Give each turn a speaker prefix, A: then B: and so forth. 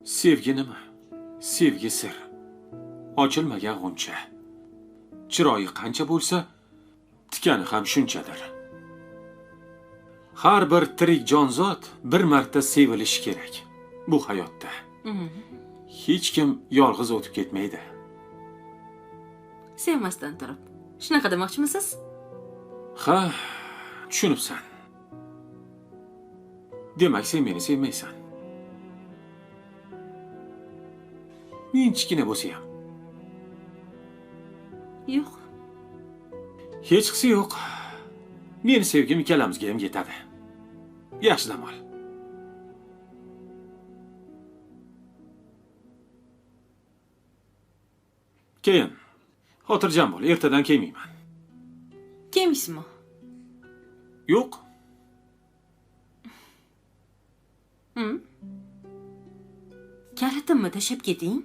A: Sevgi nima? Sevgi sir. Ochilmagan g'uncha. Chiroyi qancha bo'lsa, tikani ham shunchadir. Har bir tirik jonzot bir marta sevilishi kerak bu hayotda. Hech kim yolg'iz o'tib ketmaydi.
B: Sevmasdan turib. Shunaqa demoqchimisiz?
A: Ha, tushunibsan. Demak, sen meni sevmaysan. Minchgina bo'lsa ham.
B: Yo'q.
A: Hech qisi yo'q. Meni sevgim ikkalamizga ham yetadi. Yaxshi dam ol. Keyin, xotirjam bo'l, ertadan kelmayman.
B: Kelmaysizmi?
A: Yo'q.
B: Kalitimni tashlab keting.